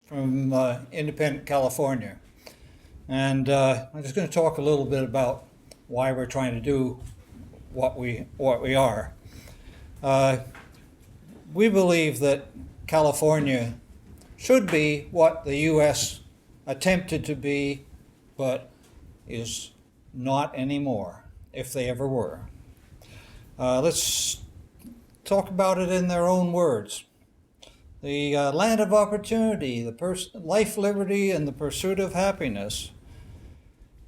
from independent California. And I'm just going to talk a little bit about why we're trying to do what we are. We believe that California should be what the U.S. attempted to be, but is not anymore, if they ever were. Let's talk about it in their own words. The land of opportunity, life, liberty, and the pursuit of happiness.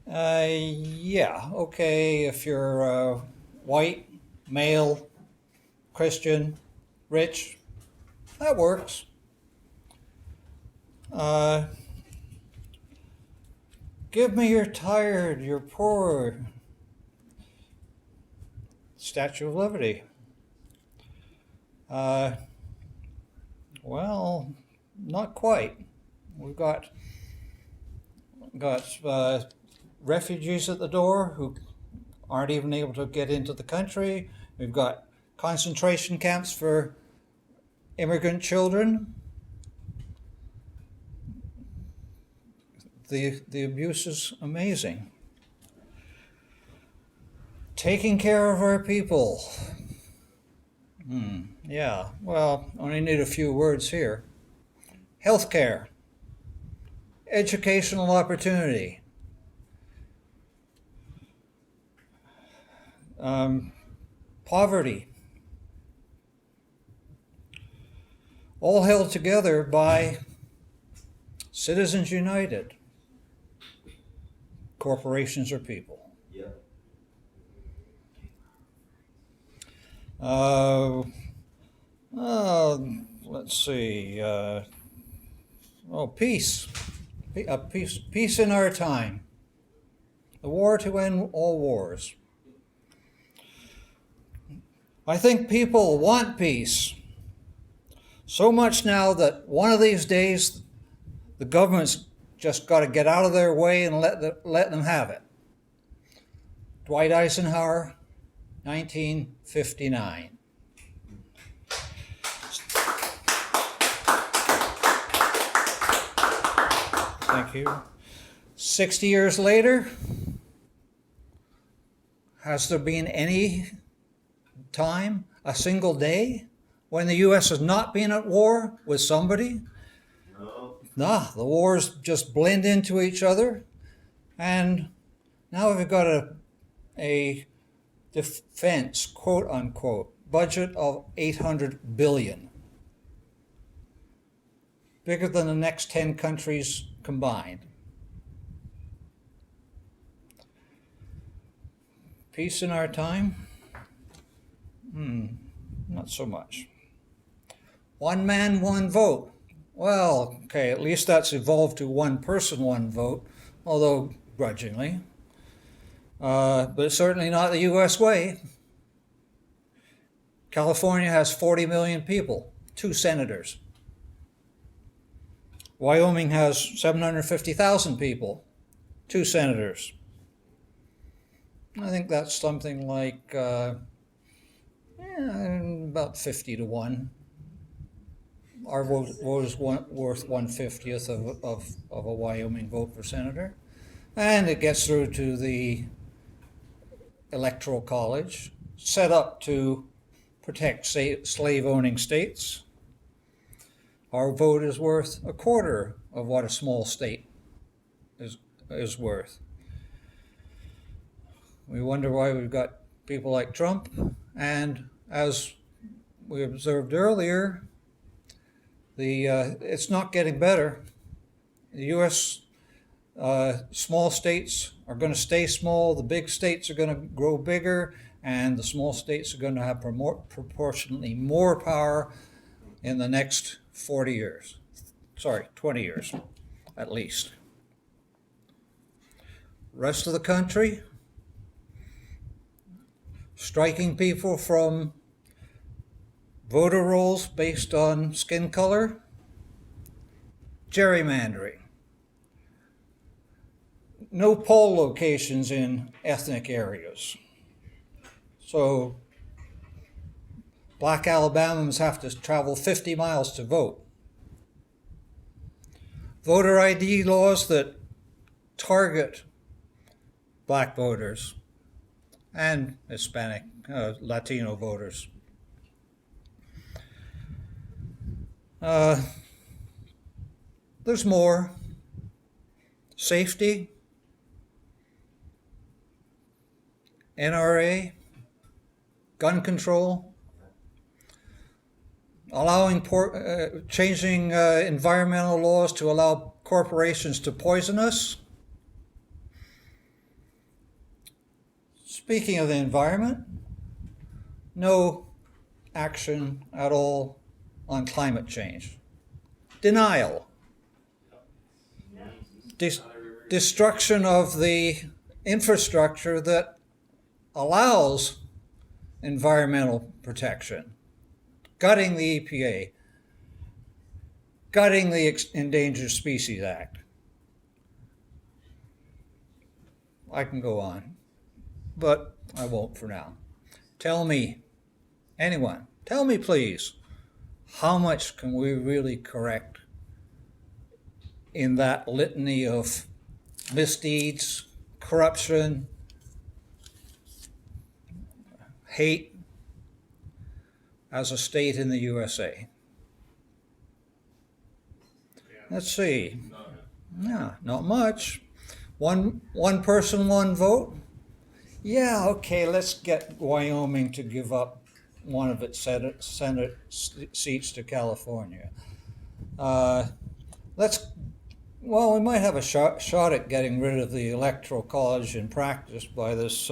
Yeah, okay, if you're white, male, Christian, rich, that works. Give me you're tired, you're poor. Statue of Liberty. Well, not quite. We've got refugees at the door who aren't even able to get into the country. We've got concentration camps for immigrant children. The abuse is amazing. Taking care of our people. Yeah, well, only need a few words here. Healthcare. Educational opportunity. Poverty. All held together by Citizens United. Corporations are people. Let's see. Peace. Peace in our time. The war to end all wars. I think people want peace. So much now that one of these days the government's just got to get out of their way and let them have it. Dwight Eisenhower, 1959. Thank you. 60 years later, has there been any time, a single day, when the U.S. has not been at war with somebody? No, the wars just blend into each other. And now we've got a defense, quote unquote, budget of $800 billion. Bigger than the next 10 countries combined. Peace in our time? Not so much. One man, one vote. Well, okay, at least that's evolved to one person, one vote, although grudgingly. But it's certainly not the U.S. way. California has 40 million people, 2 senators. Wyoming has 750,000 people, 2 senators. I think that's something like about 50 to 1. Our vote is worth 1/50th of a Wyoming vote for senator. And it gets through to the Electoral College, set up to protect slave-owning states. Our vote is worth 1/4 of what a small state is worth. We wonder why we've got people like Trump, and as we observed earlier, it's not getting better. The U.S. Small states are going to stay small, the big states are going to grow bigger, and the small states are going to have proportionately more power in the next 20 years, at least. Rest of the country, striking people from voter rolls based on skin color, gerrymandering, no poll locations in ethnic areas. So black Alabamans have to travel 50 miles to vote. voter ID laws that target black voters and Hispanic, Latino voters. There's more. Safety, NRA, gun control, allowing changing environmental laws to allow corporations to poison us. Speaking of the environment, no action at all on climate change. Denial. Destruction of the infrastructure that allows environmental protection. Gutting the EPA. Gutting the Endangered Species Act. I can go on, but I won't for now. Tell me, anyone, tell me please, how much can we really correct in that litany of misdeeds, corruption, hate as a state in the USA? Let's see. Yeah, not much. One person, one vote. Yeah, okay, let's get Wyoming to give up one of its Senate seats to California. Well, we might have a shot at getting rid of the Electoral College in practice by this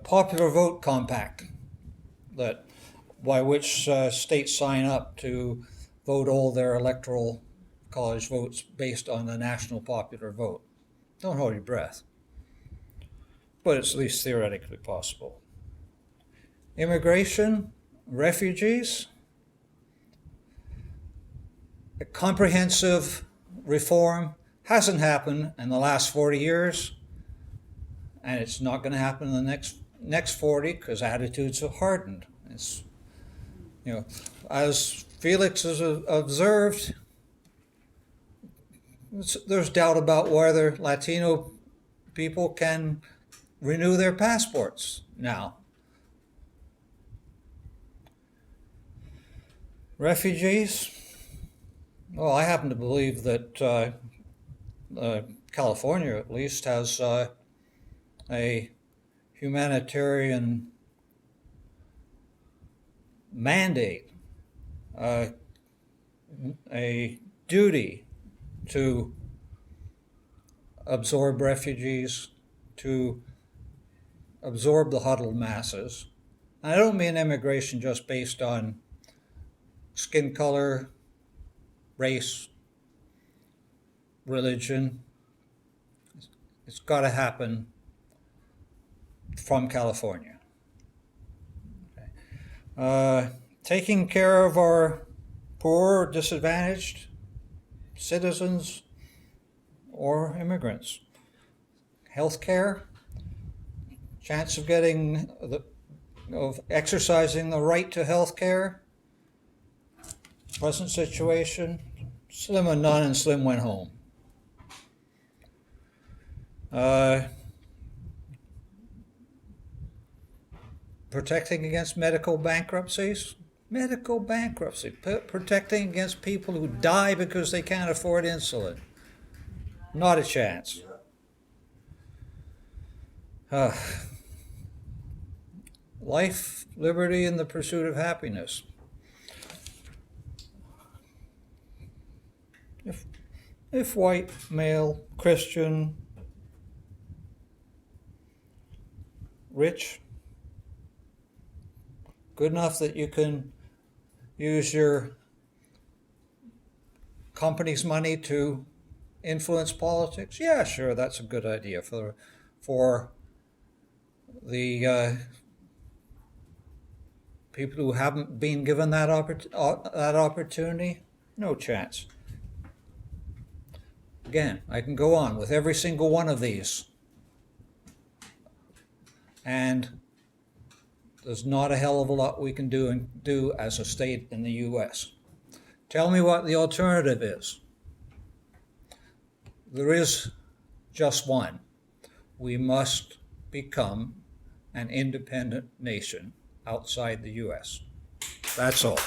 popular vote compact, that by which states sign up to vote all their Electoral College votes based on the national popular vote. Don't hold your breath, but it's at least theoretically possible. Immigration, refugees. A comprehensive reform hasn't happened in the last 40 years, and it's not going to happen in the next 40 because attitudes have hardened. It's, as Felix has observed, there's doubt about whether Latino people can renew their passports now. Refugees. Well, I happen to believe that California, at least, has a humanitarian mandate, a duty to absorb refugees, to absorb the huddled masses. And I don't mean immigration just based on skin color, race, religion. It's got to happen from California. Okay. Taking care of our poor, disadvantaged citizens or immigrants. Healthcare, chance of exercising the right to healthcare. Present situation, slim and none, and slim went home. Protecting against medical bankruptcies. Medical bankruptcy, protecting against people who die because they can't afford insulin. Not a chance. Life, liberty, and the pursuit of happiness. If white, male, Christian, rich, good enough that you can use your company's money to influence politics, yeah, sure, that's a good idea for the people who haven't been given that opportunity. No chance. Again, I can go on with every single one of these. And There's not a hell of a lot we can do as a state in the U.S. Tell me what the alternative is. There is just one. We must become an independent nation outside the U.S. That's all.